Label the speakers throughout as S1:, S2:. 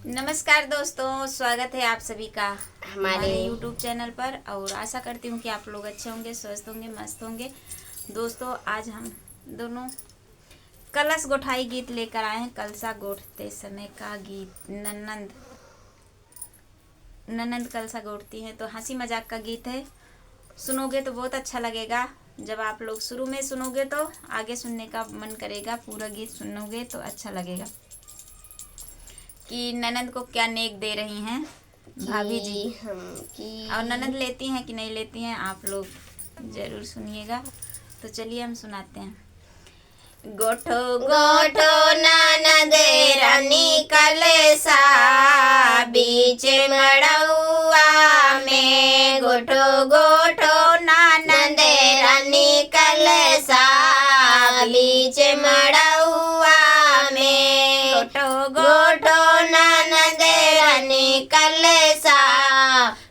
S1: नमस्कार दोस्तों, स्वागत है आप सभी का
S2: हमारे
S1: YouTube चैनल पर। और आशा करती हूँ कि आप लोग अच्छे होंगे, स्वस्थ होंगे, मस्त होंगे। दोस्तों, आज हम दोनों कलश गोठाई गीत लेकर आए हैं। कलशा गोठते समय का गीत। ननंद कलशा गोठती हैं, तो हंसी मजाक का गीत है। सुनोगे तो बहुत अच्छा लगेगा। जब आप लोग शुरू में सुनोगे तो आगे सुनने का मन करेगा। पूरा गीत सुनोगे तो अच्छा लगेगा कि ननंद को क्या नेक दे रही हैं भाभी जी। और ननंद लेती हैं कि नहीं लेती हैं, आप लोग जरूर सुनिएगा। तो चलिए हम सुनाते हैं। गोठो गोठो ननद रानी कलशा बीच मड़ौआ में। गोठो गोठो ननद रानी कलशा बीच मड़ौआ में। गोठो गोठो ननद रानी कलशा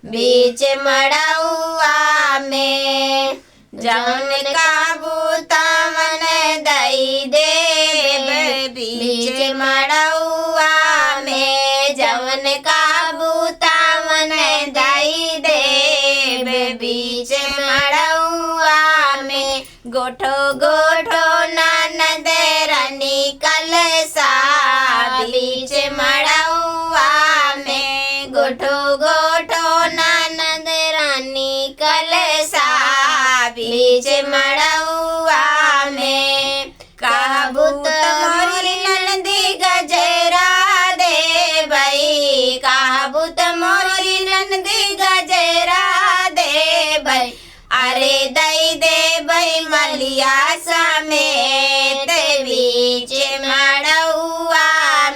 S1: बीच मड़ौआ में। जौन का बूता मन दई दे बीच मड़ौआ में। जौन का बूता मन दई दे बीच मड़ौआ में। गोठो गोठो ननद रानी कलशा बीच मड़ौआ में। गोठो गोठो ननद रानी कलशा बीच मड़ौआ में। कहबूत मोरी ननदी गजरा दे बई। कहबूत मोरी ननदी गजरा दे बई। अरे दई दे बई मलिया समेत बीच मड़ौआ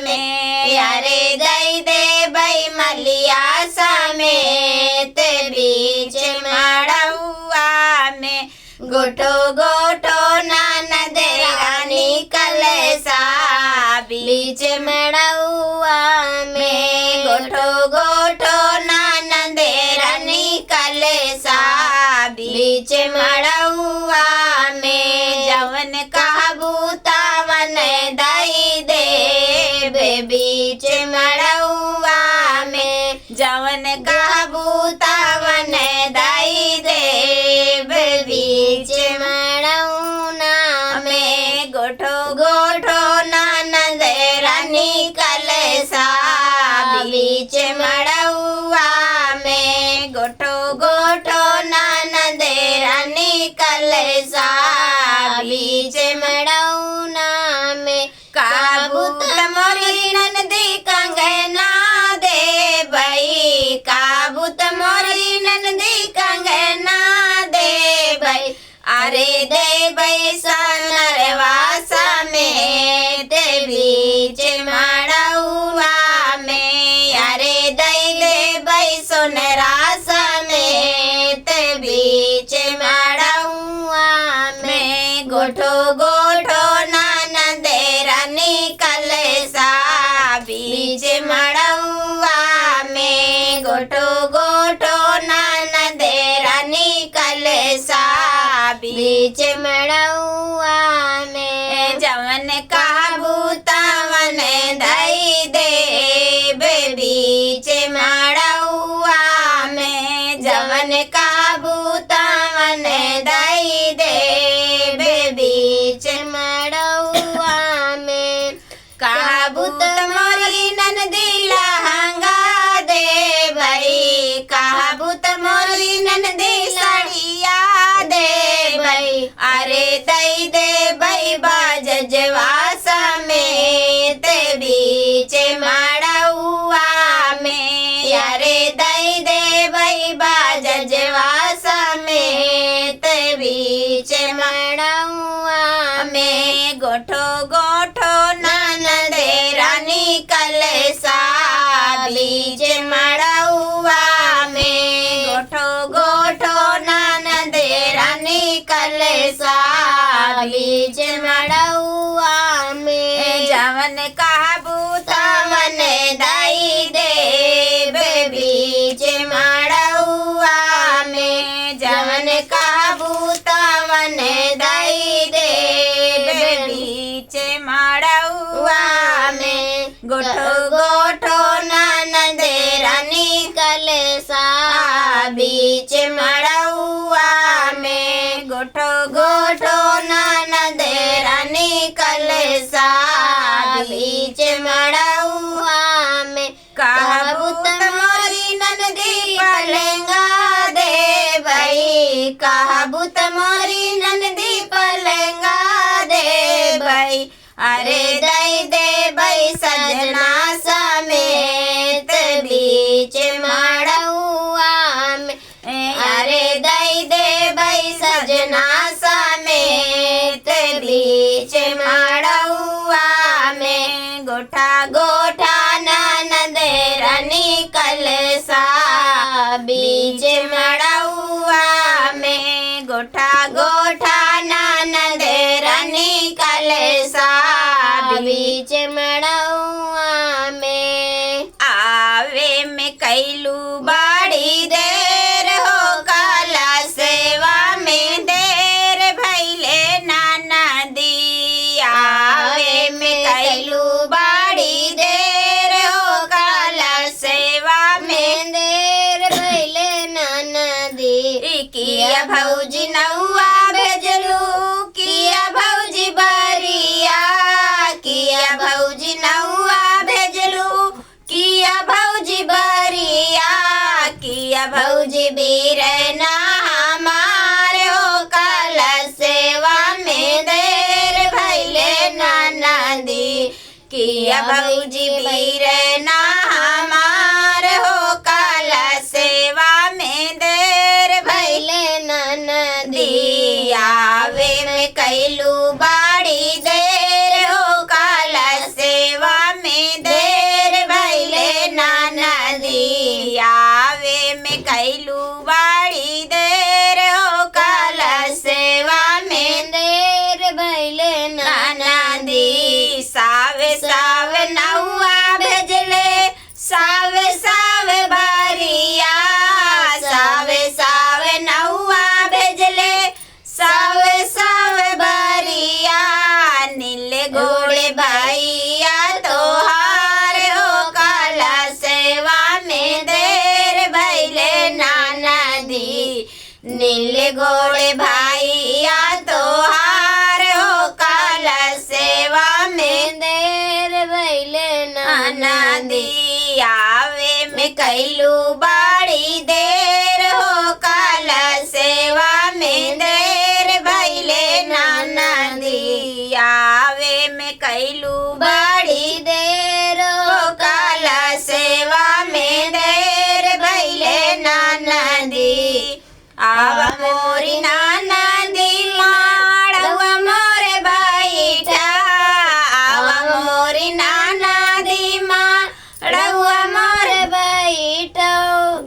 S1: में। अरे दई दे बई मलिया समेत बीच मड़ौआ में। गोठो गोठो ननद रानी कलशा बीच मड़ौआ में। गोठो गोठो ननद रानी कलशा बीच मड़ौआ में। जवन कहबूता वन दई दे बीच मड़ौआ में। जवन कहबूता वन दई दे बीच मड़ौना में। गोठो गोठो ननद रानी कलशा बीच मड़ौआ में। गोठो गोठो ननद रानी कलशा बीच मड़ौना में। कहबूत मोरी ननदी कंगना दे बई। कहबूत मोरी ननदी कंगना दे बई। अरे दे बई सोनरवा समेत बीच मड़ौआ में। अरे दई दे बई सोनरा समेत बीच मड़ौआ में। गोठो गोठो ननद रानी कलशा बीच मड़ौआ में। गोठो गोठो ननद रानी कलशा बीच मड़ौआ में। जवन कहबूता वन दई दे बीच मड़ौआ में। जवन कहबूता वन दई दे बीच मड़ौआ में। कहबूत मोरी ननदी लहंगा दे बई। कहबूत मोरी ननदी साड़िया दे बई। अरे दई दे बई बाजवा समेत बीच मड़ौआ में। अरे दई दे बई बाजवा समेत बीच मड़ौआ में। गोठो गोठो ननद रानी कलशा बीच मड़ौआ में। गोठो गोठो ननद रानी कलशा बीच मड़ौआ में। जवन कहबूता वन दई दे बीच मड़ौआ में। जवन कहबूता वन दई दे बीच मड़ौआ में। गोठो गोठो
S2: बाबू तमोरी ननदी पलंगा दे भाई, अरे दे भाई सजना समेत बीच मड़उआ में, अरे दे भाई सजना समेत बीच मड़उआ में, गोठा गोठा ननद रानी कलसा बीच मड़उआ में, गोठा गोठा ननद रानी कलसा बीच मड़उआ में, आवे में कैलू बाड़ी देर हो काला सेवा में देर भैले नाना दी, आवे में कैलू बाड़ी देर हो काला सेवा में देर भैले नाना दी, किया भौजी नौआ भेजलू किया भौजी बरिया, किया भौजी नौआ भेजलू किया भौजी बरिया, किया भौजी बीरना हमार हो काला सेवा में देर भैले नाना दी, किया भौजी बीरना हमार हो काला सेवा में देर भैले नाना दी, आवे में कैलू बाड़ी देर हो काला सेवा में देर भैले नाना दी, आवे में कैलू बाड़ी देर हो काला सेवा में देर भैले नाना दी, सावे सावे नौआ भेजले सावे सावे बरिया, सावे सावे नौआ भेजले सावे सावे बरिया, नीले घोड़े भैया तोहार हो काला सेवा में देर भैले नाना दी, नीले घोड़े भैया तोहार हो काला सेवा में देर भैले नाना दी, आवे में कैलू बाड़ी देर हो काला सेवा में देर भैले नाना दी, आवे में कैलू बाड़ी देर हो काला सेवा में देर भैले नाना दी, आवा मोरी नाना दी माड़वा मोरे बैठा, आवा मोरी नाना दी माड़वा मोरे बैठा,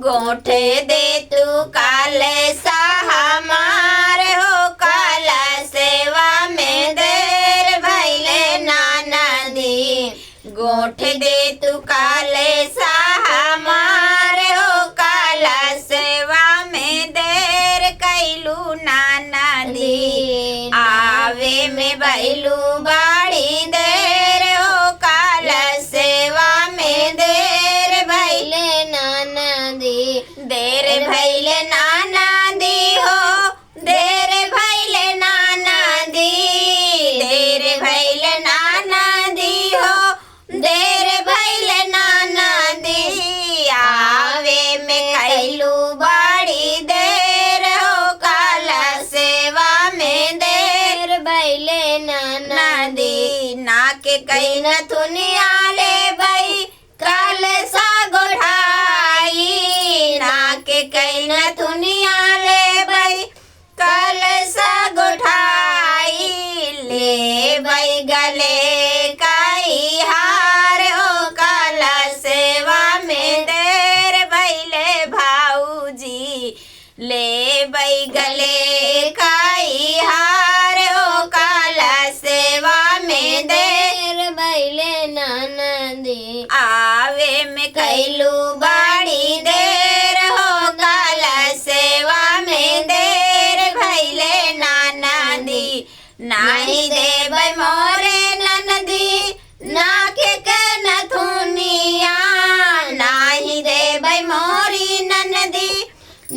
S2: गोठे दे तू काले सा हमार हो काला सेवा में देर भैले नाना दी, गोठे दे तू काले सा हमार हो काला सेवा में देर कैलू नाना दी, आवे में भैलू बाड़ी देर हो काला सेवा में देर भैले नाना दी, देर भैले नाना दी हो देर भैले नाना दी, देर भैले नाना दी हो देर भैले नाना दी, आवे में कैलू बाड़ी देर हो काला सेवा में देर भैले नाना दी, नाके कई न थुनिया ले भाई काल सा गोढ़ाई, नाके कई न थुनिया ले भाई काल सा गोढ़ाई, ले भाई गले काई हार हो काला सेवा में देर भैले भाऊजी, ले भाई गले काई हार हो काला सेवा में देर भैले नाना दी, आवे में कैलू बाड़ी देर हो काला सेवा में देर भैले नाना दी, नाही दे भाई मोरे ननदी नाके के नथुनिया, नाही दे भाई मोरी ननदी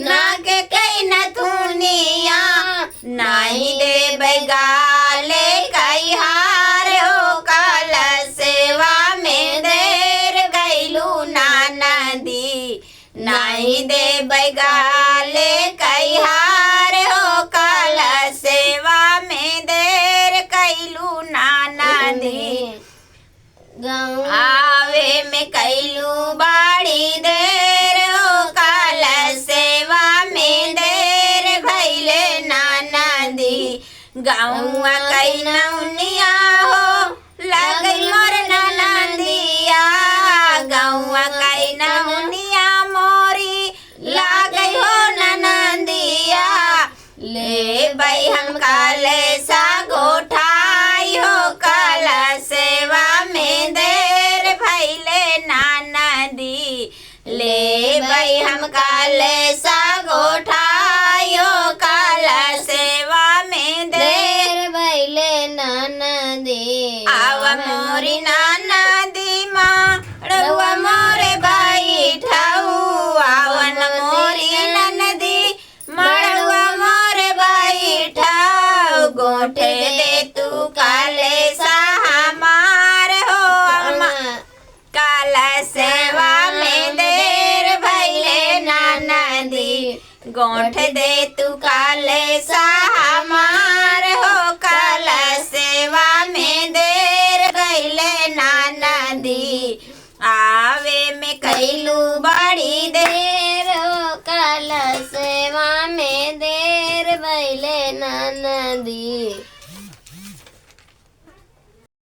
S2: नाके के नथुनिया, नाही दे भाई गाले कई हार हो काला सेवा में देर गैलू नाना दी, नाही दे भाई गाले कई हार हो कैलू बाड़ी देर हो काल सेवा में देर भैले ननदी गौआ कई नौनिया हो लगई मोर ननदिया गौआ कई नौनिया मोरी लागई हो ननदिया ले बई हम काले सा गोठाई हो काल सेवा में देर भैले ननदी ले बई हम काले सा गोठाई हो काल सेवा में देर भैले ननदी आव मोरी ननदी माँ रउआ मोरे बैठाऊ आवन मोरी ननदी मड़ुआ मोरे बैठाऊ गोठे दे तू काले सा हमार हो काल सेवा में देर भैले ननदी गोठ दे तू काले सा हमार हो काल सेवा में देर भैले ननदी आवे में कैलू बड़ी देर हो काल सेवा में देर भैले ननदी।